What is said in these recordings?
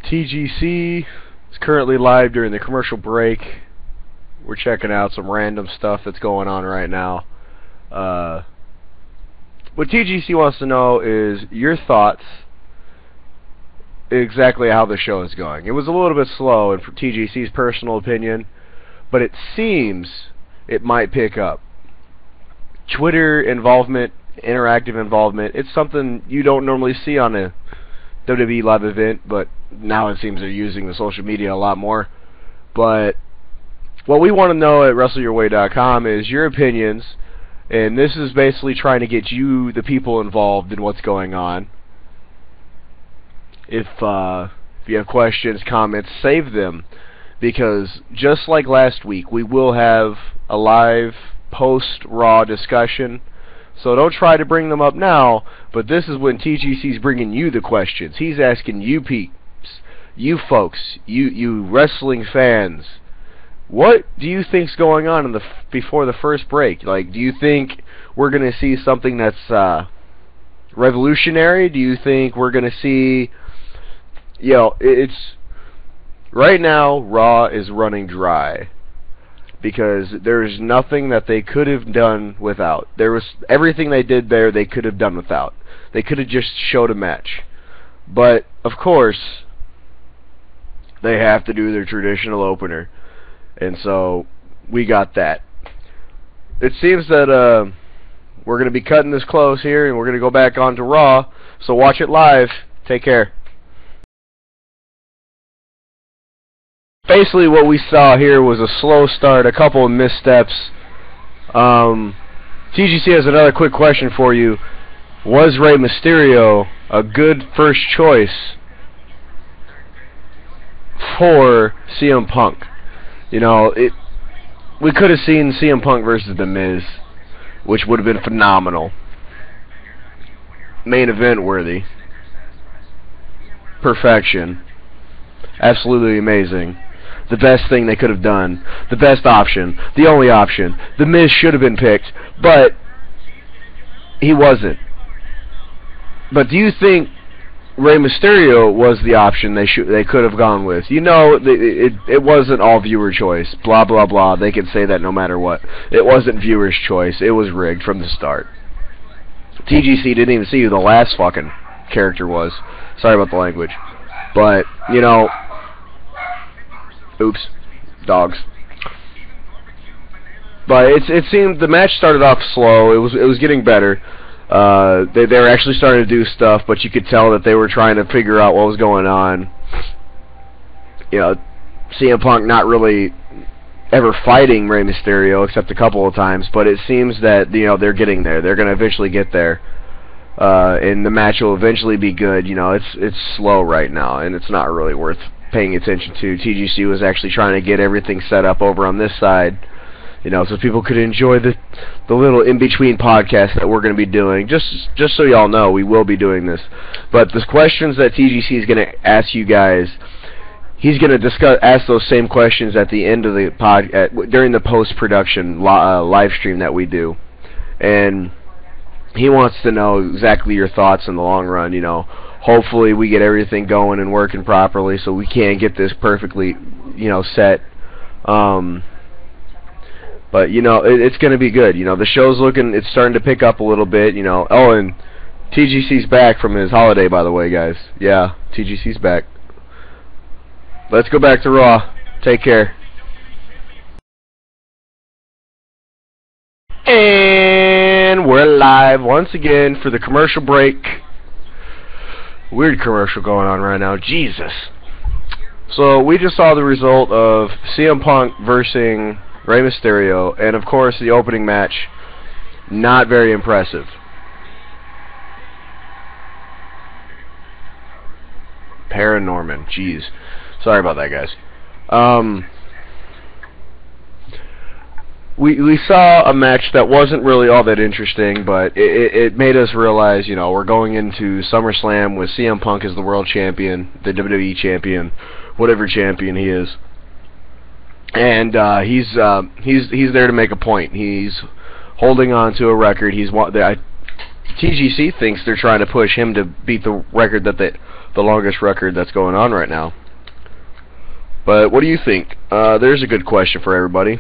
TGC is currently live during the commercial break. We're checking out some random stuff that's going on right now. What TGC wants to know is your thoughts exactly how the show is going. It was a little bit slow, and for TGC's personal opinion, but it seems it might pick up. Twitter involvement, interactive involvement, it's something you don't normally see on a WWE live event, but now it seems they're using the social media a lot more. But what we want to know at WrestleYourWay.com is your opinions, and this is basically trying to get you, the people involved, in what's going on. If you have questions, comments, save them, because just like last week, we will have a live post-Raw discussion. So don't try to bring them up now, but this is when TGC's bringing you the questions. He's asking you peeps, you folks, you wrestling fans, what do you think's going on in before the first break? Like, do you think we're going to see something that's revolutionary? Do you think we're going to see, you know, it's right now Raw is running dry because there's nothing that they could have done without. There was everything they did there they could have done without. They could have just showed a match. But of course they have to do their traditional opener. And so we got that. It seems that we're going to be cutting this close here, and we're going to go back on to Raw. So watch it live. Take care. Basically what we saw here was a slow start, a couple of missteps. TGC has another quick question for you. Was Rey Mysterio a good first choice for CM Punk? You know, we could have seen CM Punk versus The Miz, which would have been phenomenal. Main event worthy. Perfection. Absolutely amazing. The best thing they could have done. The best option. The only option. The Miz should have been picked, but he wasn't. But do you think Rey Mysterio was the option they could have gone with? You know, it wasn't all viewer choice. Blah, blah, blah. They could say that no matter what. It wasn't viewer's choice. It was rigged from the start. TGC didn't even see who the last fucking character was. Sorry about the language. But, you know, oops. Dogs. But it seemed the match started off slow. It was getting better. They were actually starting to do stuff, but you could tell that they were trying to figure out what was going on. You know, CM Punk not really ever fighting Rey Mysterio except a couple of times, but it seems that, you know, they're getting there. They're going to eventually get there, and the match will eventually be good. You know, it's slow right now, and it's not really worth paying attention to. TGC was actually trying to get everything set up over on this side, you know, so people could enjoy the little in-between podcast that we're going to be doing. Just so y'all know, we will be doing this. But the questions that TGC is going to ask you guys, he's going to ask those same questions at the end of the during the post-production live stream that we do. And he wants to know exactly your thoughts in the long run, you know. Hopefully we get everything going and working properly so we can get this perfectly, you know, set. But, you know, it's going to be good. You know, the show's it's starting to pick up a little bit, you know. Oh, and TGC's back from his holiday, by the way, guys. Yeah, TGC's back. Let's go back to Raw. Take care. And we're live once again for the commercial break. Weird commercial going on right now. Jesus. So, we just saw the result of CM Punk versus Rey Mysterio, and of course the opening match, not very impressive. Paranorman, jeez. Sorry about that, guys. We saw a match that wasn't really all that interesting, but it made us realize, you know, we're going into SummerSlam with CM Punk as the world champion, the WWE champion, whatever champion he is. And he's there to make a point. He's holding on to a record. TGC thinks they're trying to push him to beat the record that the longest record that's going on right now. But what do you think? There's a good question for everybody.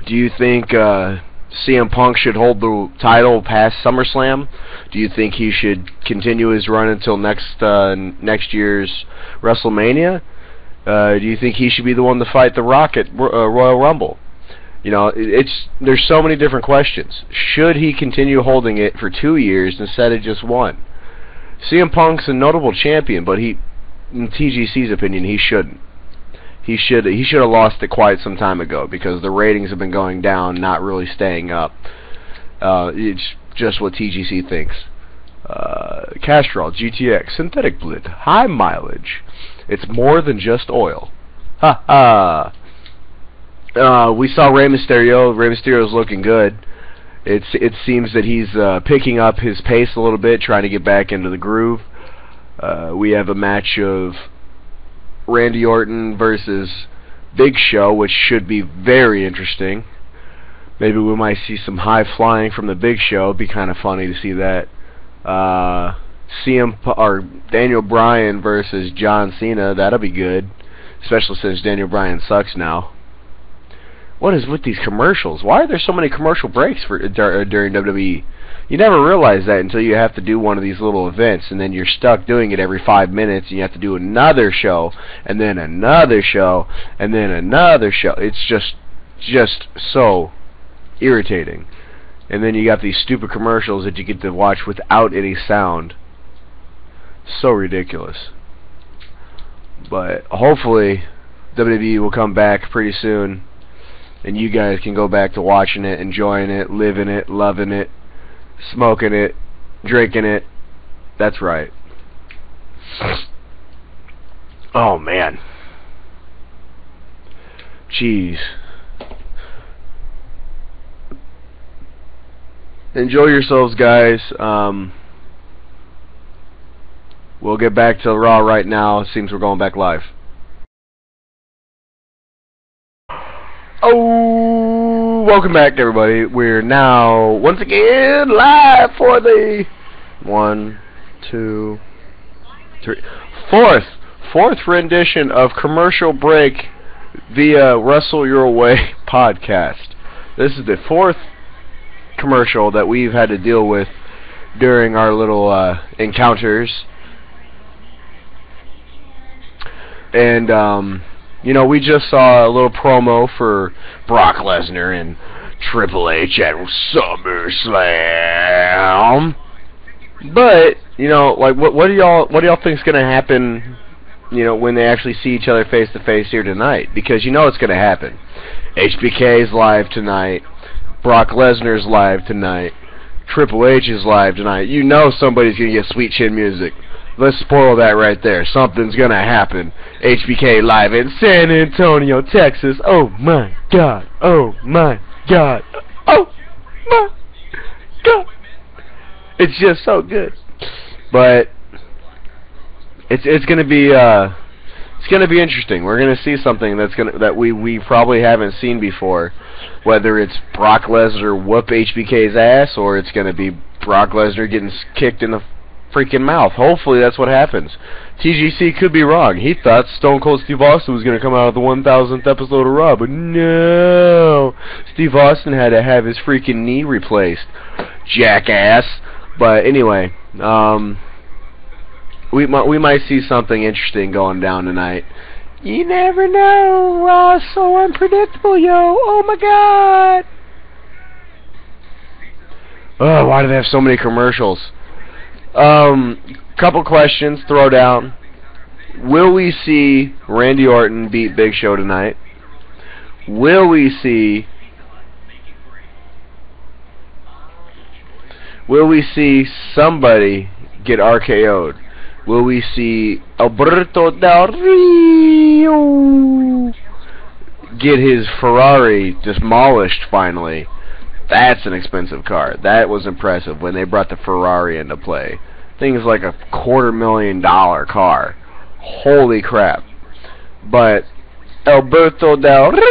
Do you think CM Punk should hold the title past SummerSlam? Do you think he should continue his run until next year's WrestleMania? Do you think he should be the one to fight The Rock at Royal Rumble? You know, there's so many different questions. Should he continue holding it for 2 years instead of just 1? CM Punk's a notable champion, but in TGC's opinion, he shouldn't. He should have lost it quite some time ago because the ratings have been going down, not really staying up. It's just what TGC thinks. Castrol, GTX, synthetic blend, high mileage. It's more than just oil. Ha ha. We saw Rey Mysterio. Rey Mysterio's looking good. It seems that he's picking up his pace a little bit, trying to get back into the groove. We have a match of Randy Orton versus Big Show, which should be very interesting. Maybe we might see some high flying from the Big Show. It'd be kind of funny to see that. Daniel Bryan versus John Cena. That'll be good, especially since Daniel Bryan sucks now. What is with these commercials? Why are there so many commercial breaks during WWE? You never realize that until you have to do one of these little events, and then you're stuck doing it every 5 minutes, and you have to do another show, and then another show, and then another show. It's just so irritating. And then you got these stupid commercials that you get to watch without any sound. So ridiculous. But hopefully WWE will come back pretty soon, and you guys can go back to watching it, enjoying it, living it, loving it, smoking it, drinking it. That's right. Oh man. Jeez. Enjoy yourselves, guys. We'll get back to Raw right now. It seems we're going back live. Oh, welcome back, everybody. We're now once again live for the 1, 2, 3, fourth rendition of Commercial Break via Wrestle Your Way podcast. This is the 4th commercial that we've had to deal with during our little encounters. And you know, we just saw a little promo for Brock Lesnar and Triple H at SummerSlam. But you know, like, what do y'all think's gonna happen? You know, when they actually see each other face to face here tonight, because you know it's gonna happen. HBK's live tonight. Brock Lesnar's live tonight. Triple H is live tonight. You know somebody's gonna get Sweet Chin music. Let's spoil that right there. Something's gonna happen. HBK live in San Antonio, Texas. Oh my God. Oh my God. Oh my God. It's just so good. But it's gonna be interesting. We're gonna see something that we probably haven't seen before. Whether it's Brock Lesnar whoop HBK's ass, or it's gonna be Brock Lesnar getting kicked in the freaking mouth. Hopefully that's what happens. TGC could be wrong. He thought Stone Cold Steve Austin was going to come out of the 1000th episode of Raw, but no. Steve Austin had to have his freaking knee replaced. Jackass. But anyway, we might see something interesting going down tonight. You never know. Raw's so unpredictable, yo. Oh my God. Oh, why do they have so many commercials? Couple questions, throw down. Will we see Randy Orton beat Big Show tonight? Will we see somebody get RKO'd? Will we see Alberto Del Rio get his Ferrari demolished finally? That's an expensive car. That was impressive when they brought the Ferrari into play. Thing's like a $250,000 car. Holy crap. But Alberto Del Rio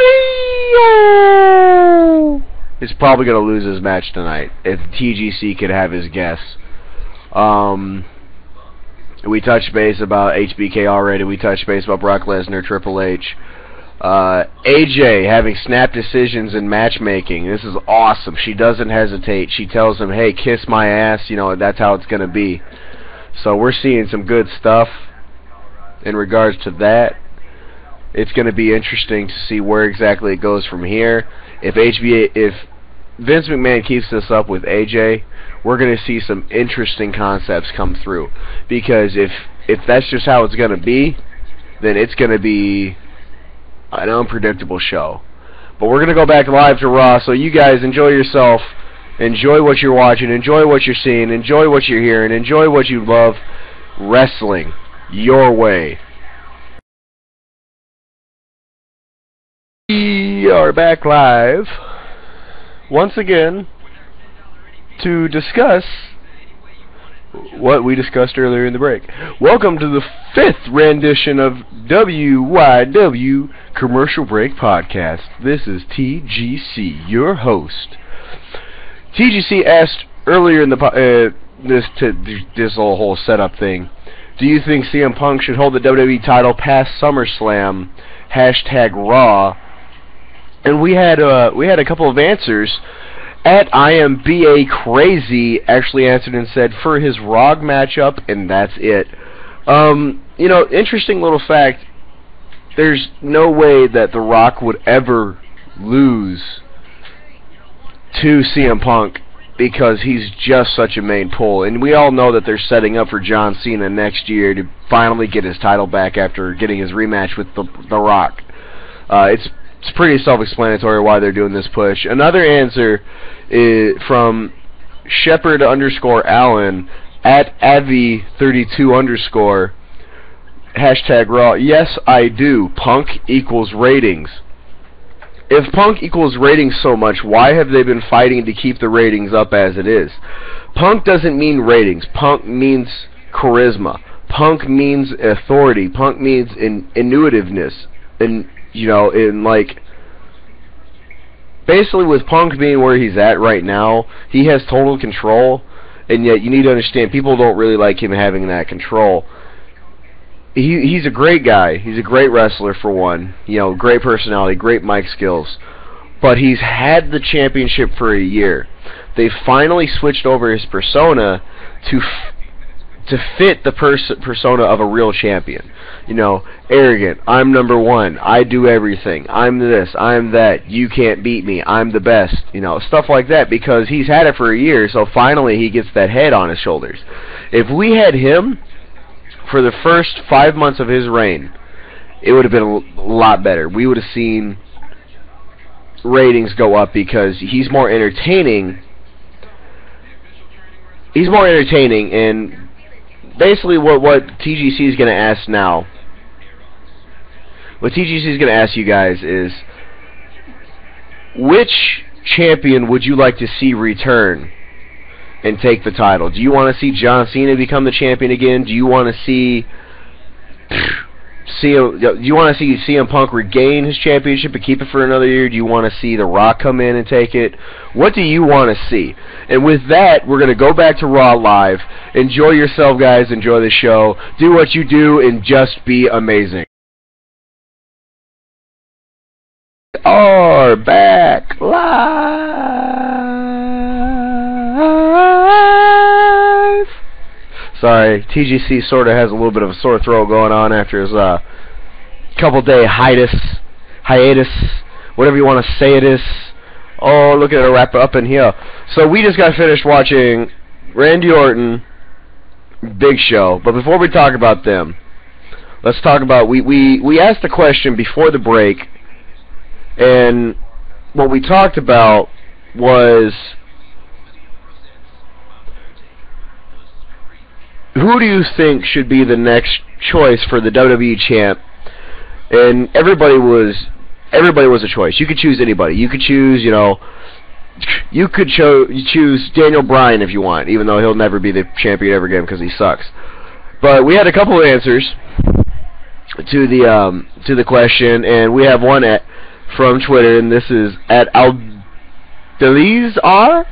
is probably going to lose his match tonight if TGC could have his guess. We touched base about HBK already. We touched base about Brock Lesnar, Triple H. AJ having snap decisions in matchmaking. This is awesome. She doesn't hesitate. She tells him, hey, kiss my ass. You know, that's how it's going to be. So we're seeing some good stuff in regards to that. It's going to be interesting to see where exactly it goes from here. If Vince McMahon keeps this up with AJ, we're going to see some interesting concepts come through. Because if that's just how it's going to be, then it's going to be an unpredictable show. But we're going to go back live to Raw, so you guys enjoy yourself. Enjoy what you're watching. Enjoy what you're seeing. Enjoy what you're hearing. Enjoy what you love. Wrestling your way. We are back live once again to discuss what we discussed earlier in the break. Welcome to the 5th rendition of WYW Commercial Break Podcast. This is TGC, your host. TGC asked earlier in the this whole setup thing, do you think CM Punk should hold the WWE title past SummerSlam? #Raw. And we had a couple of answers. At IMBA Crazy actually answered and said for his Raw matchup, and that's it. You know, interesting little fact. There's no way that The Rock would ever lose to CM Punk because he's just such a main pull. And we all know that they're setting up for John Cena next year to finally get his title back after getting his rematch with The Rock. It's pretty self-explanatory why they're doing this push. Another answer is from Shepard_Allen at Avi32_. #Raw. Yes, I do. Punk equals ratings. If Punk equals ratings so much, why have they been fighting to keep the ratings up as it is? Punk doesn't mean ratings. Punk means charisma. Punk means authority. Punk means intuitiveness. And, you know, in like, basically with Punk being where he's at right now, he has total control, and yet you need to understand people don't really like him having that control. He's a great guy. He's a great wrestler for one. You know, great personality, great mic skills. But he's had the championship for a year. They finally switched over his persona to fit the persona of a real champion. You know, arrogant, I'm number one, I do everything, I'm this, I'm that, you can't beat me, I'm the best, you know, stuff like that, because he's had it for a year, so finally he gets that head on his shoulders. If we had him for the first 5 months of his reign, it would have been a lot better. We would have seen ratings go up because he's more entertaining. He's more entertaining, and basically what TGC is going to ask now, what TGC is going to ask you guys is, which champion would you like to see return and take the title? Do you want to see John Cena become the champion again? Do you want to see CM Punk regain his championship and keep it for another year? Do you want to see The Rock come in and take it? What do you want to see? And with that, we're going to go back to Raw Live. Enjoy yourself, guys. Enjoy the show. Do what you do and just be amazing. Are back live. Sorry, TGC sort of has a little bit of a sore throat going on after his couple-day hiatus, whatever you want to say it is. Oh, look at it wrap up in here. So we just got finished watching Randy Orton, Big Show. But before we talk about them, let's talk about, we asked the question before the break, and what we talked about was, who do you think should be the next choice for the WWE champ? And everybody was a choice. You could choose anybody. You could choose, you know, you could choose Daniel Bryan if you want, even though he'll never be the champion ever again because he sucks. But we had a couple of answers to the question, and we have one from Twitter, and this is at These are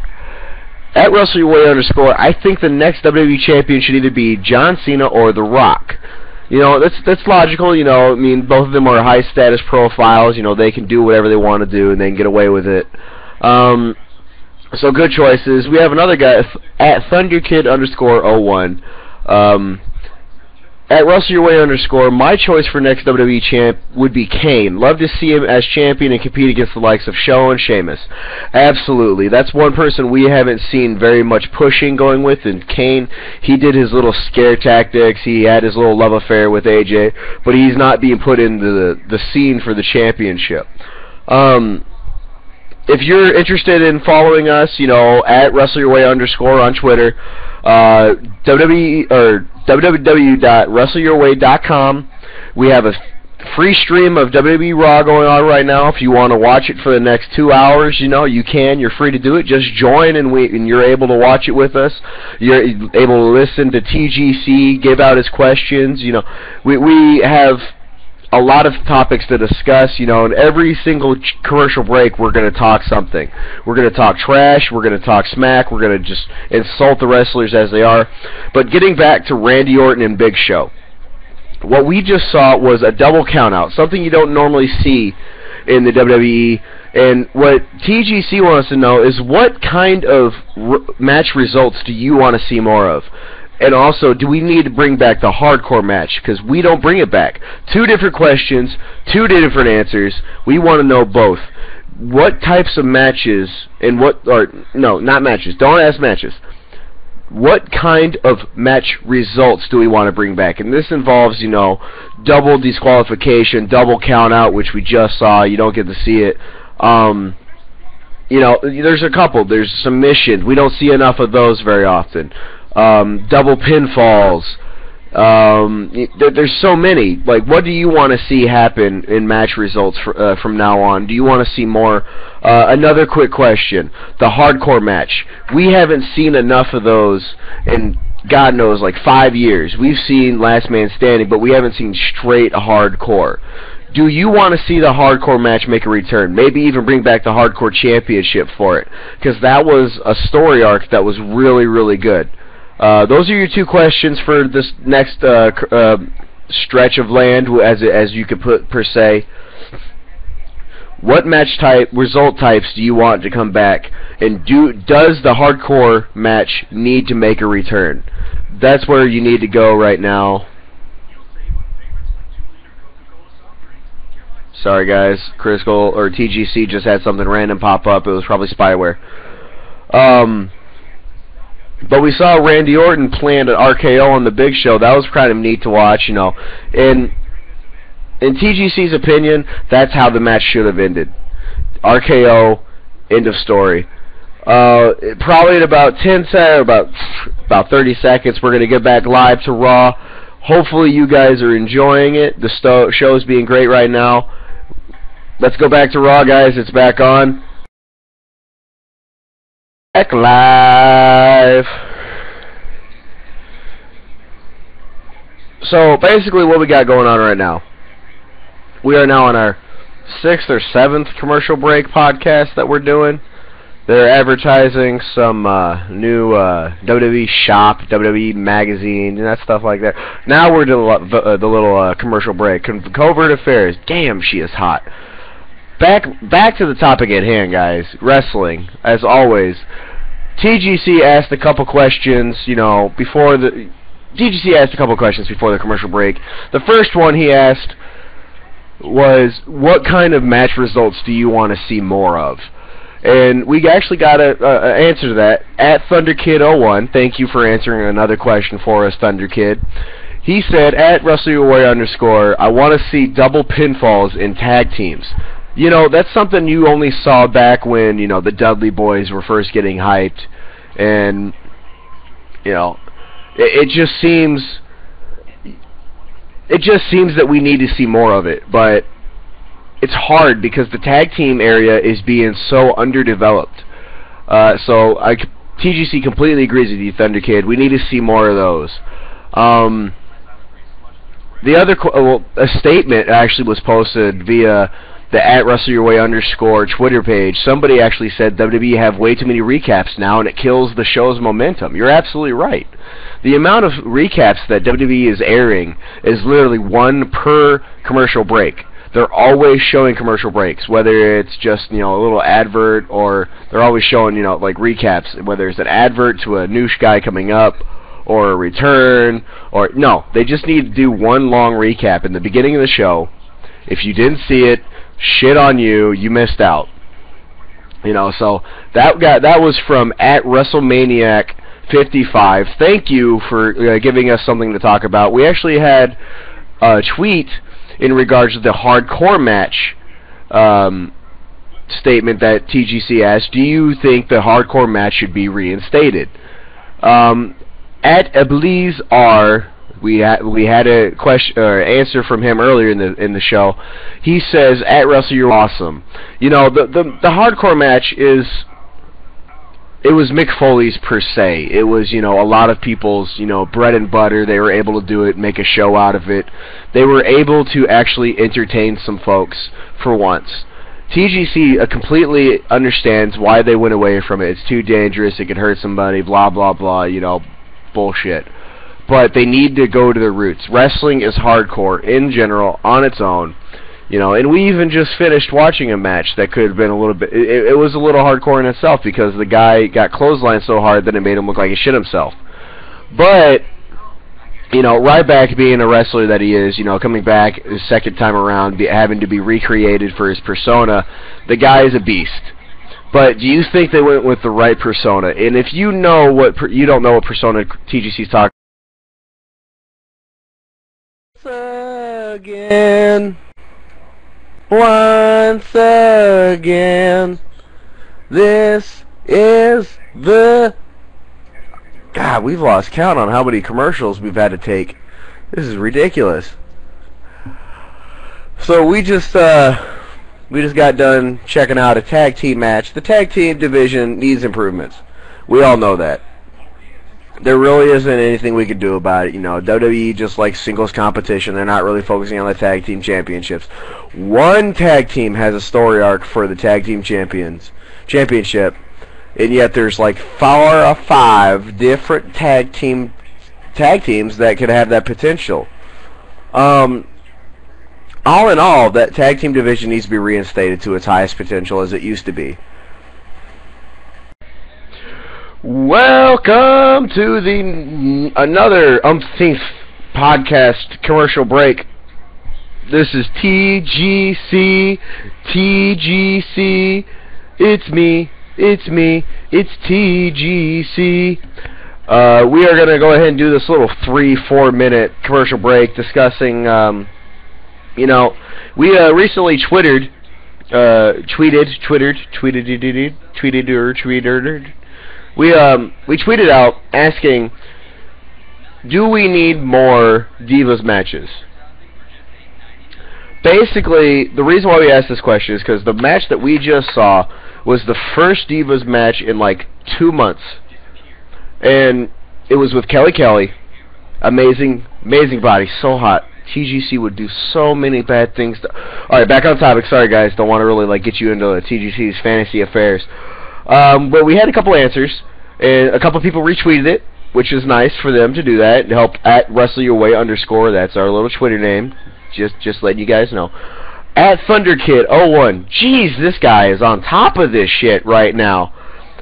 at WrestleYourWay_. I think the next WWE champion should either be John Cena or The Rock. You know, that's logical. You know, I mean, both of them are high status profiles. You know, they can do whatever they want to do and they can get away with it. So good choices. We have another guy at ThunderKid_01. At WrestleYourWay_. My choice for next WWE champ would be Kane. Love to see him as champion and compete against the likes of Show and Sheamus. Absolutely. That's one person we haven't seen very much pushing going with, and Kane, he did his little scare tactics. He had his little love affair with AJ, but he's not being put into the scene for the championship. If you're interested in following us, you know, at WrestleYourWay_ on Twitter, www.wrestleyourway.com. We have a free stream of WWE Raw going on right now. If you want to watch it for the next 2 hours, you know, you can. You're free to do it. Just join, and you're able to watch it with us. You're able to listen to TGC give out his questions. You know, we have a lot of topics to discuss, you know, and every single commercial break we're going to talk something. We're going to talk trash, we're going to talk smack, we're going to just insult the wrestlers as they are. But getting back to Randy Orton and Big Show, what we just saw was a double countout, something you don't normally see in the WWE. And what TGC wants to know is what kind of match results do you want to see more of? And also, do we need to bring back the hardcore match? Because we don't bring it back. 2 different questions, 2 different answers. We want to know both. What types of matches, and no, not matches. Don't ask matches. What kind of match results do we want to bring back? And this involves, you know, double disqualification, double count out, which we just saw. You don't get to see it. You know, there's a couple. There's submissions. We don't see enough of those very often. Double pinfalls. There's so many. Like, what do you want to see happen in match results from now on? Do you want to see more? Another quick question. The hardcore match. We haven't seen enough of those in, God knows, like 5 years. We've seen Last Man Standing, but we haven't seen straight hardcore. Do you want to see the hardcore match make a return? Maybe even bring back the hardcore championship for it. Because that was a story arc that was really, really good. Those are your 2 questions for this next stretch of land, as you could put per se. What match result types do you want to come back, and does the hardcore match need to make a return? That's where you need to go right now. Sorry guys, Crystal or TGC just had something random pop up. It was probably spyware. But we saw Randy Orton plant an RKO on the Big Show. That was kind of neat to watch, you know. And in TGC's opinion, that's how the match should have ended. RKO, end of story. Probably in about 30 seconds, we're going to get back live to Raw. Hopefully you guys are enjoying it. The show is being great right now. Let's go back to Raw, guys. It's back on. Back live. So basically what we got going on right now, we are now on our 6th or 7th commercial break podcast that we're doing. They're advertising some new WWE shop, WWE magazine, and that stuff like that. Now we're doing the little commercial break. Covert Affairs. Damn, she is hot. Back to the topic at hand, guys. Wrestling, as always. TGC asked a couple questions, you know, before the commercial break. The first one he asked was, what kind of match results do you want to see more of? And we actually got an answer to that at ThunderKid01. Thank you for answering another question for us, ThunderKid. He said, at WrestleYourWay_, I want to see double pinfalls in tag teams. You know, that's something you only saw back when, you know, the Dudley Boys were first getting hyped. And, you know, it just seems that we need to see more of it. But it's hard because the tag team area is being so underdeveloped. So TGC completely agrees with you, ThunderKid. We need to see more of those. The other, a statement actually was posted via the @WrestleYourWay_ Twitter page, somebody actually said WWE have way too many recaps now, and it kills the show's momentum. You're absolutely right. The amount of recaps that WWE is airing is literally one per commercial break. They're always showing commercial breaks, whether it's just, a little advert, or they're always showing, like recaps, whether it's an advert to a new guy coming up, or a return, or, no, they just need to do one long recap in the beginning of the show. If you didn't see it, shit on you, you missed out. So that was from @WrestleManiac55. Thank you for giving us something to talk about. We actually had a tweet in regards to the hardcore match statement that TGC asked, do you think the hardcore match should be reinstated? @AbleezeR, we had a question or answer from him earlier in the show. He says, @Wrestle, you're awesome. The hardcore match it was Mick Foley's per se. It was, a lot of people's, bread and butter. They were able to do it, make a show out of it. They were able to actually entertain some folks for once. TGC completely understands why they went away from it. It's too dangerous. It could hurt somebody, blah, blah, blah, bullshit. But they need to go to their roots. Wrestling is hardcore in general on its own. And we even just finished watching a match that could have been a little bit, it was a little hardcore in itself because the guy got clotheslined so hard that it made him look like he shit himself. But, Ryback being a wrestler that he is, coming back his second time around, having to be recreated for his persona, the guy is a beast. But do you think they went with the right persona? And if you know you don't know what persona TGC's talking again. Once again, this is the... God, we've lost count on how many commercials we've had to take. This is ridiculous. So we just got done checking out a tag team match. The tag team division needs improvements. We all know that. There really isn't anything we can do about it. WWE just likes singles competition. They're not really focusing on the tag team championships. One tag team has a story arc for the tag team championship, and yet there's like 4 or 5 different tag teams that could have that potential. All in all, that tag team division needs to be reinstated to its highest potential as it used to be. Welcome to the another umpteenth podcast commercial break. This is TGC. It's me, it's TGC. We are going to go ahead and do this little 3-4 minute commercial break discussing, we recently tweeted. We tweeted out asking, do we need more Divas matches? Basically, the reason why we asked this question is because the match that we just saw was the first Divas match in like 2 months. And it was with Kelly. Amazing body, so hot. TGC would do so many bad things. Alright, back on topic. Sorry guys, don't want to really get you into TGC's fantasy affairs. But we had a couple answers, and a couple people retweeted it, which is nice for them to do that. To help @WrestleYourWay_. That's our little Twitter name. Just letting you guys know. @ThunderKid01. Jeez, this guy is on top of this shit right now.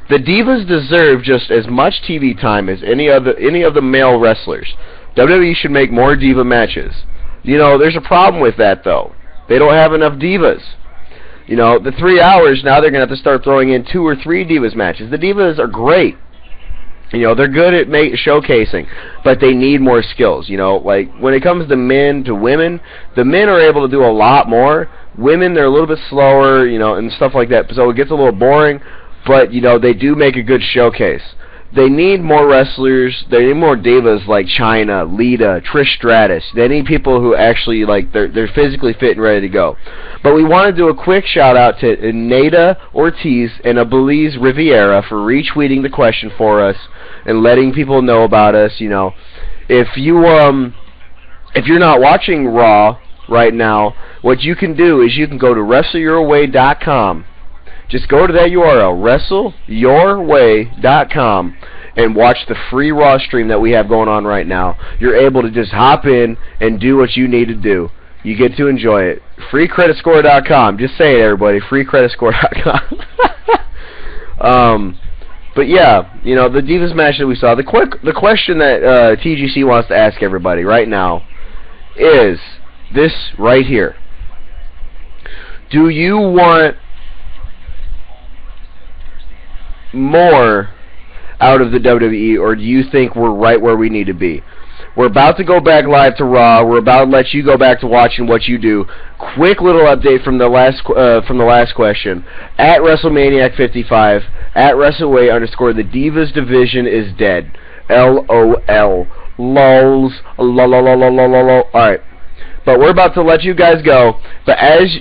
The Divas deserve just as much TV time as any of the male wrestlers. WWE should make more Diva matches. There's a problem with that though. They don't have enough Divas. The 3 hours, now they're going to have to start throwing in 2 or 3 Divas matches. The Divas are great. They're good at showcasing, but they need more skills. Like, when it comes to men to women, the men are able to do a lot more. Women, they're a little bit slower, and stuff like that. So it gets a little boring, but, they do make a good showcase. They need more wrestlers. They need more divas like Chyna, Lita, Trish Stratus. They need people who actually, they're physically fit and ready to go. But we want to do a quick shout-out to Nada Ortiz and Abeliz Riviera for retweeting the question for us and letting people know about us. If you're not watching Raw right now, what you can do is you can go to WrestleYourWay.com. Just go to that URL, WrestleYourWay.com, and watch the free Raw stream that we have going on right now. You're able to just hop in and do what you need to do. You get to enjoy it. FreeCreditScore.com. Just say it, everybody. FreeCreditScore.com. But yeah, you know, the Divas match that we saw. The question that TGC wants to ask everybody right now is this right here. Do you want more out of the WWE, or do you think we're right where we need to be? We're about to go back live to Raw. We're about to let you go back to watching what you do. Quick little update from the last question. At WrestleManiac55, at WrestleWay_, the Divas division is dead. LOL. Lols. Lolololololol. Alright. But we're about to let you guys go. But as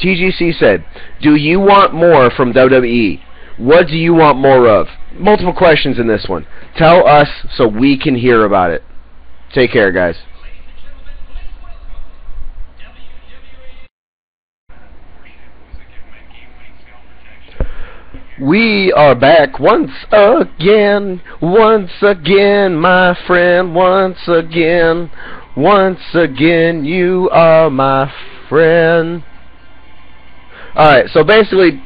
TGC said, do you want more from WWE? What do you want more of? Multiple questions in this one. Tell us so we can hear about it. Take care, guys. We are back once again, my friend, once again, you are my friend. Alright, so basically,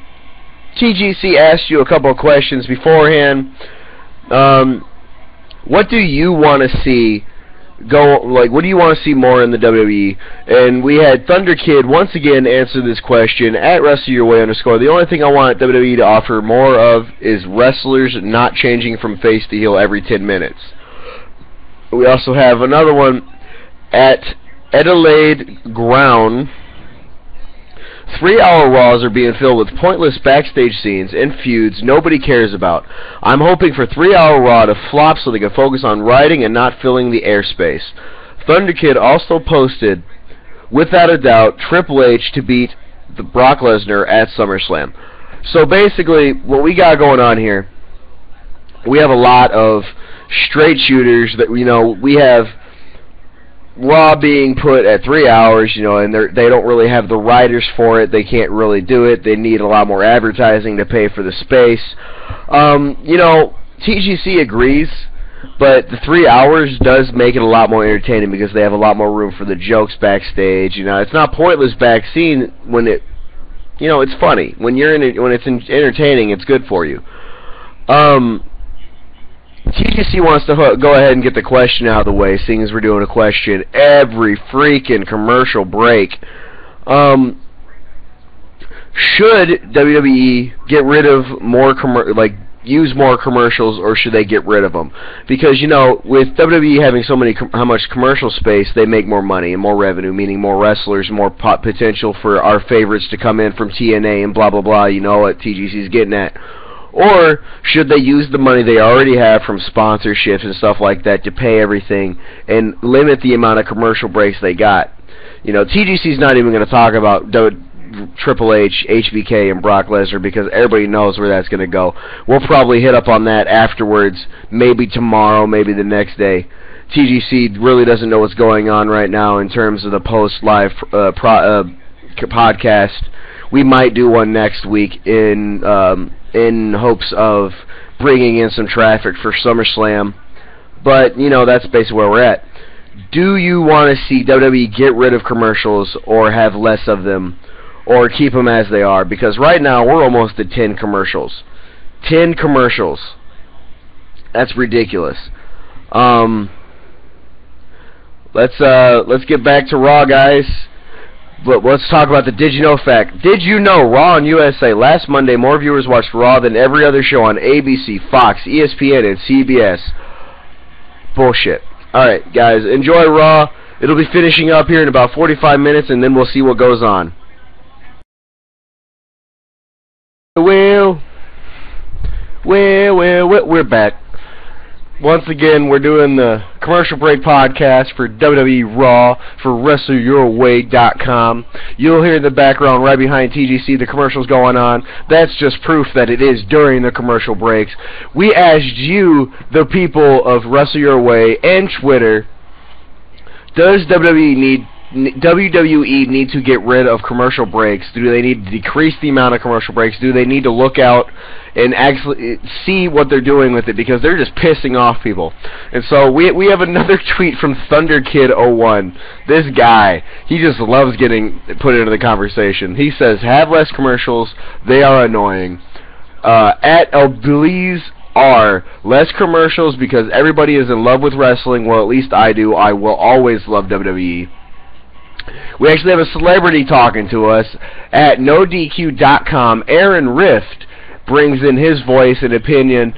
TGC asked you a couple of questions beforehand. What do you want to see what do you want to see more in the WWE? And we had Thunder Kid once again answer this question at WrestleYourWay_. The only thing I want WWE to offer more of is wrestlers not changing from face to heel every 10 minutes. We also have another one at Adelaide Ground. 3-hour Raws are being filled with pointless backstage scenes and feuds nobody cares about. I'm hoping for 3-hour Raw to flop so they can focus on writing and not filling the airspace. Thunder Kid also posted, without a doubt, Triple H to beat the Brock Lesnar at SummerSlam. So basically, what we got going on here, we have a lot of straight shooters that, you know, we have Raw being put at 3 hours, you know, and they don't really have the writers for it. They can't really do it. They need a lot more advertising to pay for the space. You know, TGC agrees, but the 3 hours does make it a lot more entertaining because they have a lot more room for the jokes backstage. You know, it's not pointless back scene when it, you know, it's funny. When it's entertaining, it's good for you. TGC wants to go ahead and get the question out of the way, seeing as we're doing a question every freaking commercial break. Should WWE get rid of more use more commercials, or should they get rid of them? Because, you know, with WWE having how much commercial space, they make more money and more revenue, meaning more wrestlers, more potential for our favorites to come in from TNA and blah blah blah. You know what TGC's getting at. Or should they use the money they already have from sponsorships and stuff like that to pay everything and limit the amount of commercial breaks they got? You know, TGC's not even going to talk about Triple H, HBK, and Brock Lesnar because everybody knows where that's going to go. We'll probably hit up on that afterwards, maybe tomorrow, maybe the next day. TGC really doesn't know what's going on right now in terms of the post-live podcast. We might do one next week in hopes of bringing in some traffic for SummerSlam. But, you know, that's basically where we're at. Do you want to see WWE get rid of commercials or have less of them, or keep them as they are? Because right now we're almost at 10 commercials. 10 commercials. That's ridiculous. Let's get back to Raw, guys. But let's talk about the Did You Know fact. Did you know Raw on USA last Monday more viewers watched Raw than every other show on ABC, Fox, ESPN, and CBS? Bullshit. Alright, guys, enjoy Raw. It'll be finishing up here in about 45 minutes, and then we'll see what goes on. Well, we're back. Once again, we're doing the commercial break podcast for WWE Raw for WrestleYourWay.com. You'll hear in the background right behind TGC the commercials going on. That's just proof that it is during the commercial breaks. We asked you, the people of Wrestle Your Way and Twitter, does WWE need WWE need to get rid of commercial breaks? Do they need to decrease the amount of commercial breaks? Do they need to look out and actually see what they're doing with it? Because they're just pissing off people. And so we have another tweet from ThunderKid01. This guy, he just loves getting put into the conversation. He says, have less commercials. They are annoying. At Elbleeze are less commercials because everybody is in love with wrestling. Well, at least I do. I will always love WWE. We actually have a celebrity talking to us at NoDQ.com. Aaron Rift brings in his voice and opinion,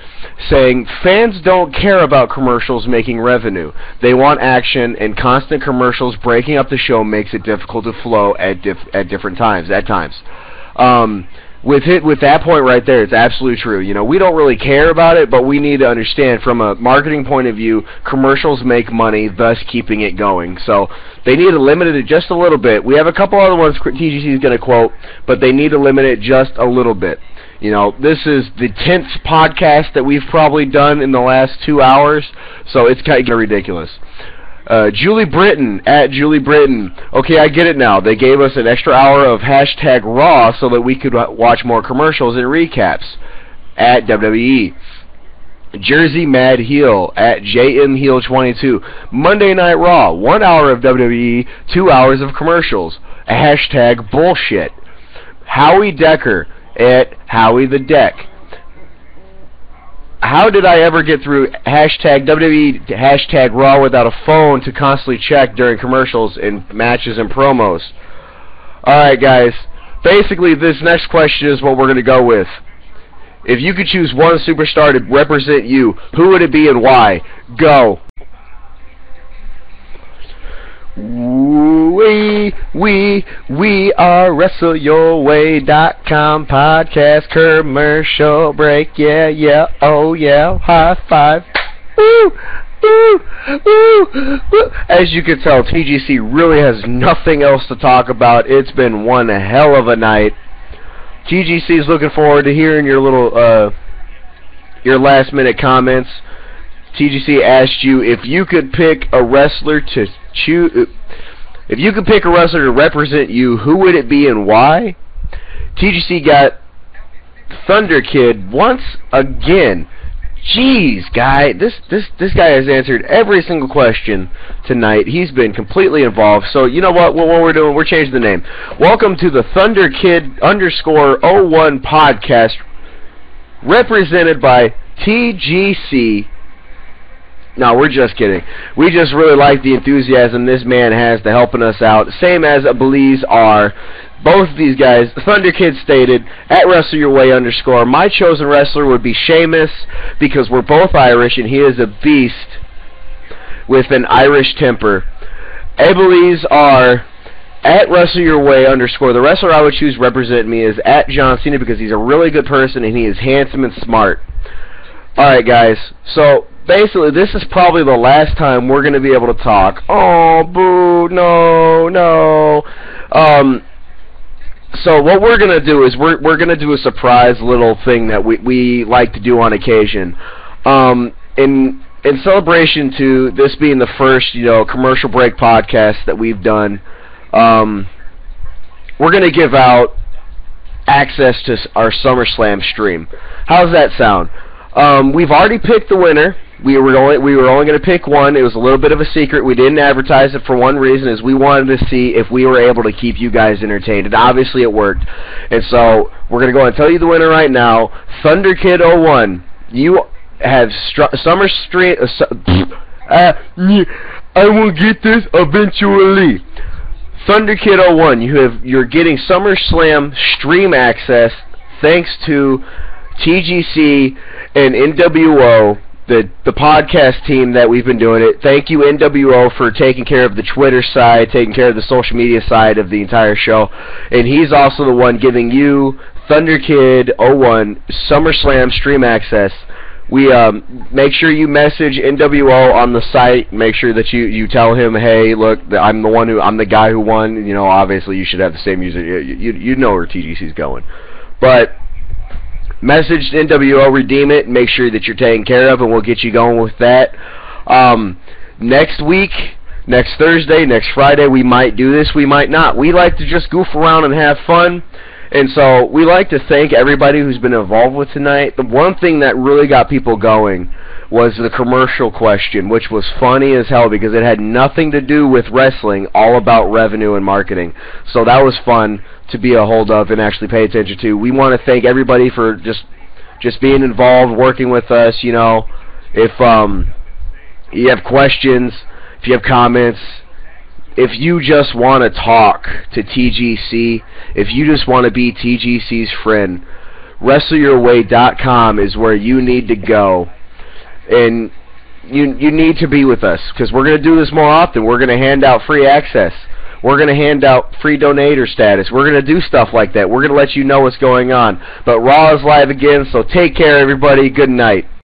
saying fans don't care about commercials making revenue. They want action, and constant commercials breaking up the show makes it difficult to flow at different times. With that point right there, it's absolutely true. You know, we don't really care about it, but we need to understand from a marketing point of view, commercials make money, thus keeping it going. So they need to limit it just a little bit. We have a couple other ones TGC is going to quote, but they need to limit it just a little bit. You know, this is the 10th podcast that we've probably done in the last 2 hours, so it's kind of ridiculous. Julie Britton, at Julie Britton. Okay, I get it now. They gave us an extra hour of hashtag Raw so that we could watch more commercials and recaps. At WWE. Jersey Mad Heel, at JM Heel 22. Monday Night Raw, 1 hour of WWE, 2 hours of commercials. Hashtag bullshit. Howie Decker, at Howie the Deck. How did I ever get through hashtag WWE, hashtag Raw without a phone to constantly check during commercials and matches and promos? Alright, guys. Basically, this next question is what we're going to go with. If you could choose one superstar to represent you, who would it be and why? Go. We are WrestleYourWay.com podcast commercial break. Yeah, oh yeah, high five. Woo, woo, woo, woo. As you can tell, TGC really has nothing else to talk about. It's been one hell of a night. TGC is looking forward to hearing your little, your last minute comments. TGC asked you if you could pick a wrestler to choose. If you could pick a wrestler to represent you, who would it be and why? TGC got Thunder Kid once again. Jeez, guy, this guy has answered every single question tonight. He's been completely involved. So you know what? What we're doing? We're changing the name. Welcome to the Thunder Kid _01 podcast, represented by TGC. No, we're just kidding. We just really like the enthusiasm this man has to helping us out. Same as Belize are. Both of these guys, Thunder Kid stated, at WrestleYourWay _, my chosen wrestler would be Sheamus, because we're both Irish, and he is a beast with an Irish temper. Belize are, at WrestleYourWay _, the wrestler I would choose to represent me is at John Cena, because he's a really good person, and he is handsome and smart. Alright, guys, so basically, this is probably the last time we're going to be able to talk. Oh, boo, no. So what we're going to do is we're going to do a surprise little thing that we like to do on occasion. In celebration to this being the first, commercial break podcast that we've done, we're going to give out access to our SummerSlam stream. How's that sound? We've already picked the winner. We were only going to pick one. It was a little bit of a secret. We didn't advertise it for one reason, is we wanted to see if we were able to keep you guys entertained. And obviously it worked. And so we're going to go and tell you the winner right now. ThunderKid01, you have SummerStream. I will get this eventually. ThunderKid01, you're getting SummerSlam stream access thanks to TGC and NWO. The podcast team that we've been doing it. Thank you, NWO, for taking care of the Twitter side, taking care of the social media side of the entire show. And he's also the one giving you, ThunderKid01, SummerSlam stream access. We make sure you message NWO on the site. Make sure that you tell him, hey, look, I'm the guy who won. Obviously you should have the same music. You know where TGC's going. But message NWO, redeem it, and make sure that you're taken care of, and we'll get you going with that. Next week Next Thursday, next Friday, we might do this, we might not. We like to just goof around and have fun. And so we like to thank everybody who's been involved with tonight. The one thing that really got people going was the commercial question, which was funny as hell because it had nothing to do with wrestling, all about revenue and marketing. So that was fun to be a hold of and actually pay attention to. We want to thank everybody for just being involved, working with us. You know, if you have questions, if you have comments, if you just want to talk to TGC, if you just want to be TGC's friend, WrestleYourWay.com is where you need to go. And you need to be with us because we're going to do this more often. We're going to hand out free access. We're going to hand out free donator status. We're going to do stuff like that. We're going to let you know what's going on. But Raw is live again, so take care, everybody. Good night.